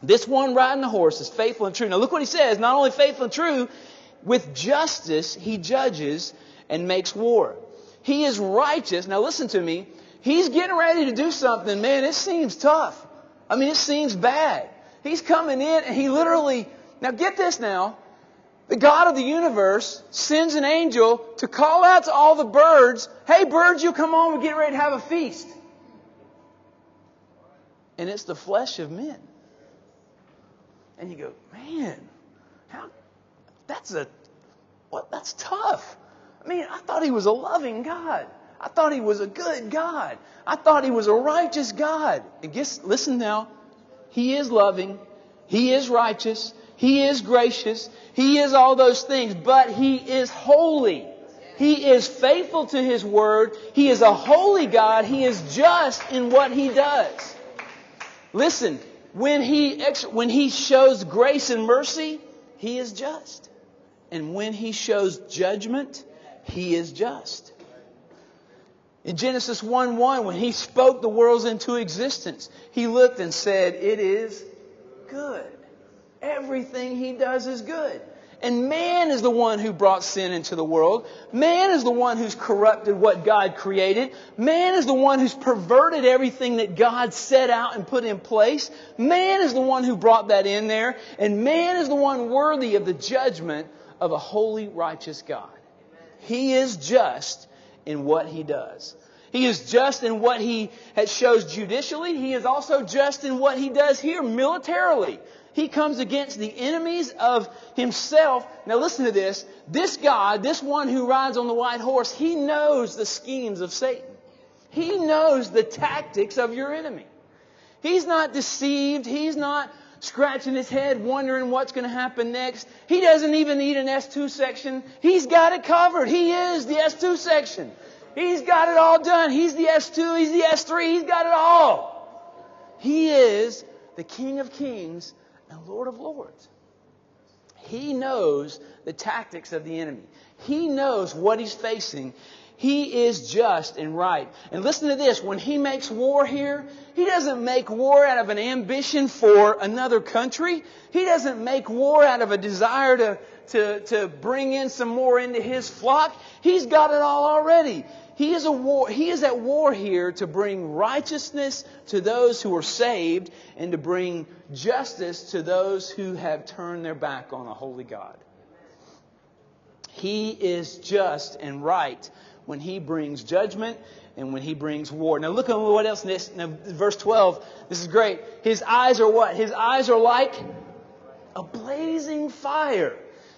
This one riding the horse is faithful and true. Now look what he says. Not only faithful and true, with justice he judges and makes war. He is righteous. Now listen to me. He's getting ready to do something, man. It seems tough. I mean, it seems bad. He's coming in and he literally, now get this now. The God of the universe sends an angel to call out to all the birds, hey birds, you come on, we're getting ready to have a feast. And it's the flesh of men. And you go, man, that's tough. I mean, I thought He was a loving God. I thought He was a good God. I thought He was a righteous God. And listen now, He is loving. He is righteous. He is gracious. He is all those things. But He is holy. He is faithful to His word. He is a holy God. He is just in what He does. Listen, when He shows grace and mercy, He is just. And when He shows judgment, He is just. In Genesis 1:1, when He spoke the worlds into existence, He looked and said, it is good. Everything He does is good. And man is the one who brought sin into the world. Man is the one who's corrupted what God created. Man is the one who's perverted everything that God set out and put in place. Man is the one who brought that in there. And man is the one worthy of the judgment of a holy, righteous God. He is just in what He does. He is just in what He shows judicially. He is also just in what He does here militarily. He comes against the enemies of Himself. Now listen to this. This God, this one who rides on the white horse, He knows the schemes of Satan. He knows the tactics of your enemy. He's not deceived. He's not scratching his head wondering what's going to happen next. He doesn't even need an S2 section. He's got it covered. He is the S2 section. He's got it all done. He's the S2. He's the S3. He's got it all. He is the King of Kings and Lord of Lords. He knows the tactics of the enemy. He knows what he's facing. He is just and right. And listen to this. When He makes war here, He doesn't make war out of an ambition for another country. He doesn't make war out of a desire to bring in some more into His flock. He's got it all already. He is at war here to bring righteousness to those who are saved and to bring justice to those who have turned their back on a holy God. He is just and right when He brings judgment and when He brings war. Now look at what else in this. Now, verse 12. This is great. His eyes are what? His eyes are like a blazing fire.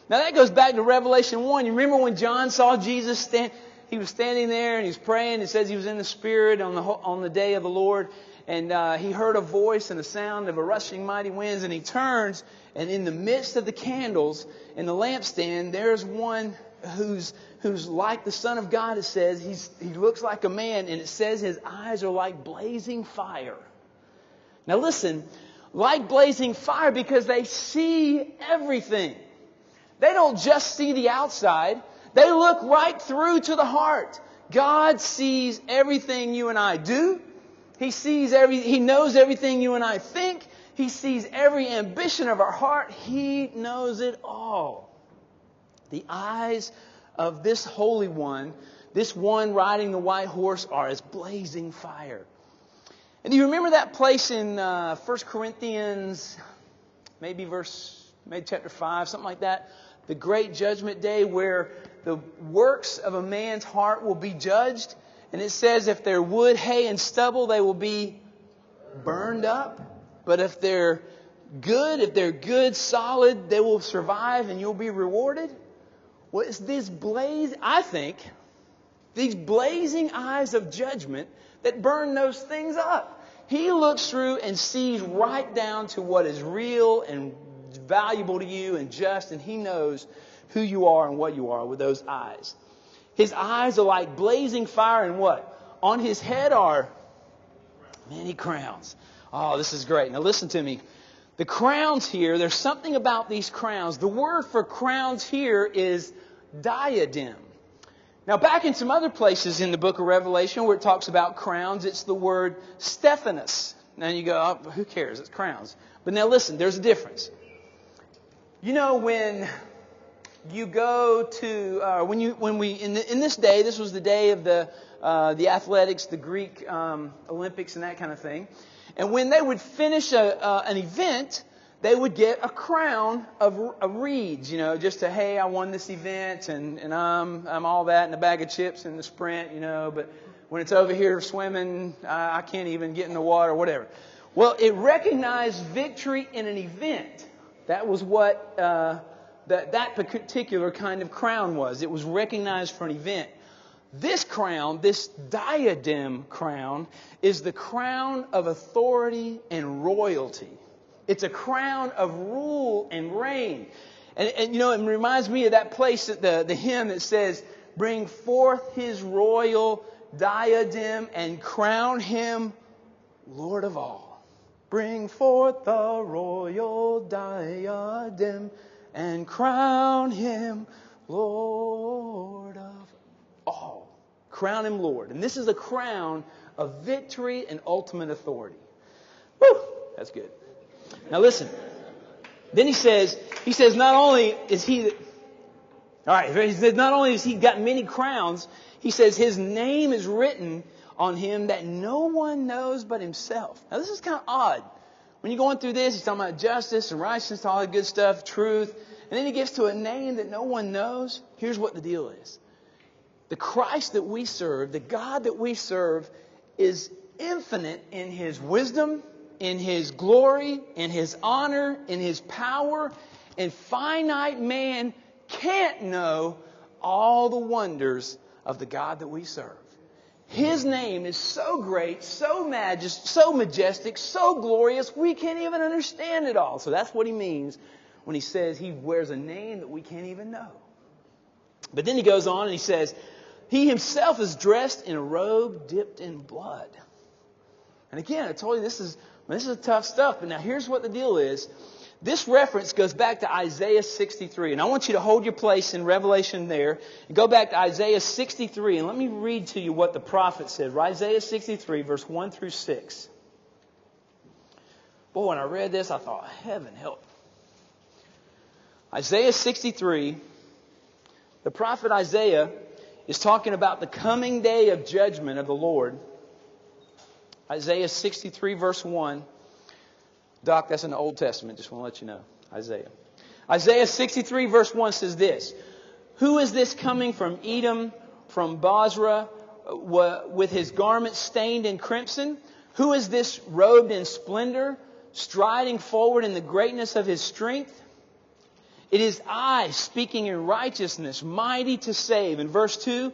Now that goes back to Revelation 1. You remember when John saw Jesus stand? He was standing there and he's praying. It says he was in the Spirit on the day of the Lord. And he heard a voice and the sound of a rushing mighty winds. And he turns, and in the midst of the candles in the lampstand, there's one who's like the Son of God. It says he looks like a man, and it says his eyes are like blazing fire. Now listen, like blazing fire because they see everything. They don't just see the outside. They look right through to the heart. God sees everything you and I do. He knows everything you and I think. He sees every ambition of our heart. He knows it all. The eyes of this Holy One, this one riding the white horse, are as blazing fire. And do you remember that place in 1 Corinthians, maybe chapter 5, something like that? The great judgment day where the works of a man's heart will be judged. And it says if they're wood, hay, and stubble, they will be burned up. But if they're good, solid, they will survive and you'll be rewarded. Well, it's these blazing eyes of judgment that burn those things up. He looks through and sees right down to what is real and valuable to you and just, and He knows who you are and what you are with those eyes. His eyes are like blazing fire, and what? On His head are many crowns. Oh, this is great. Now listen to me. The crowns here, there's something about these crowns. The word for crowns here is diadem. Now back in some other places in the book of Revelation where it talks about crowns, it's the word Stephanos. Now you go, oh, who cares? It's crowns. But now listen, there's a difference. You know, when you go to in this day, this was the day of the athletics, the Greek Olympics, and that kind of thing. And when they would finish an event, they would get a crown of reeds, just to, hey, I won this event, and I'm all that, and a bag of chips in the sprint, but when it's over here swimming, I can't even get in the water, whatever. Well, it recognized victory in an event. That was what that particular kind of crown was. It was recognized for an event. This crown, this diadem crown, is the crown of authority and royalty. It's a crown of rule and reign. And it reminds me of that place, the hymn that says, bring forth his royal diadem and crown him Lord of all. Bring forth the royal diadem and crown him Lord of all. Crown him Lord. And this is a crown of victory and ultimate authority. Woo! That's good. Now listen. Then he says, not only is he, not only has he got many crowns, he says his name is written on him that no one knows but himself. Now this is kind of odd. When you're going through this, he's talking about justice and righteousness, all that good stuff, truth. And then he gets to a name that no one knows. Here's what the deal is. The Christ that we serve, the God that we serve, is infinite in his wisdom, in his glory, in his honor, in his power. And finite man can't know all the wonders of the God that we serve. His name is so great, so majestic, so glorious, we can't even understand it all. So that's what he means when he says he wears a name that we can't even know. But then he goes on and he says, he himself is dressed in a robe dipped in blood. And again, I told you this is tough stuff. But now here's what the deal is. This reference goes back to Isaiah 63. And I want you to hold your place in Revelation there. And go back to Isaiah 63. And let me read to you what the prophet said. Isaiah 63, verse 1 through 6. Boy, when I read this, I thought, heaven help. Isaiah 63, the prophet Isaiah is talking about the coming day of judgment of the Lord. Isaiah 63, verse 1. Doc, that's in the Old Testament. Just want to let you know. Isaiah 63 verse 1 says this. Who is this coming from Edom, from Basra, with his garments stained in crimson? Who is this robed in splendor, striding forward in the greatness of his strength? It is I speaking in righteousness, mighty to save. In verse 2,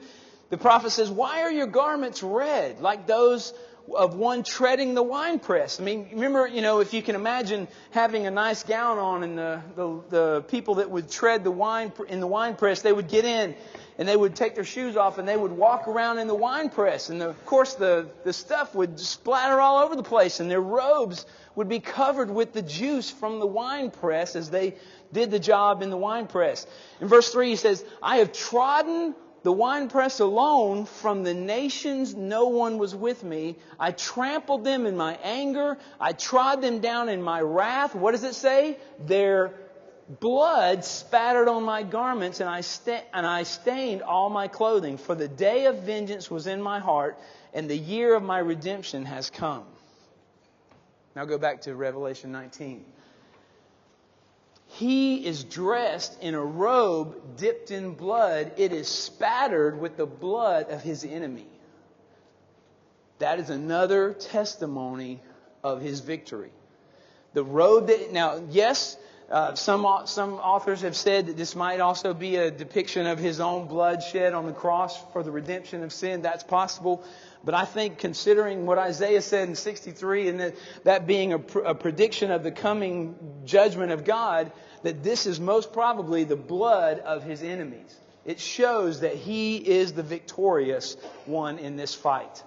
the prophet says, why are your garments red, like those of one treading the winepress? I mean, remember, if you can imagine having a nice gown on, and the people that would tread the wine in the winepress, they would get in and they would take their shoes off and they would walk around in the winepress. And of course, the stuff would splatter all over the place, and their robes would be covered with the juice from the winepress as they did the job in the winepress. In verse 3, he says, I have trodden the winepress alone, from the nations no one was with me. I trampled them in my anger. I trod them down in my wrath. What does it say? Their blood spattered on my garments, and I stained all my clothing. For the day of vengeance was in my heart, and the year of my redemption has come. Now go back to Revelation 19. He is dressed in a robe dipped in blood. It is spattered with the blood of his enemy. That is another testimony of his victory. The robe that, now, yes, some authors have said that this might also be a depiction of his own blood shed on the cross for the redemption of sin. That's possible. But I think, considering what Isaiah said in 63, and that being a prediction of the coming judgment of God, that this is most probably the blood of his enemies. It shows that he is the victorious one in this fight.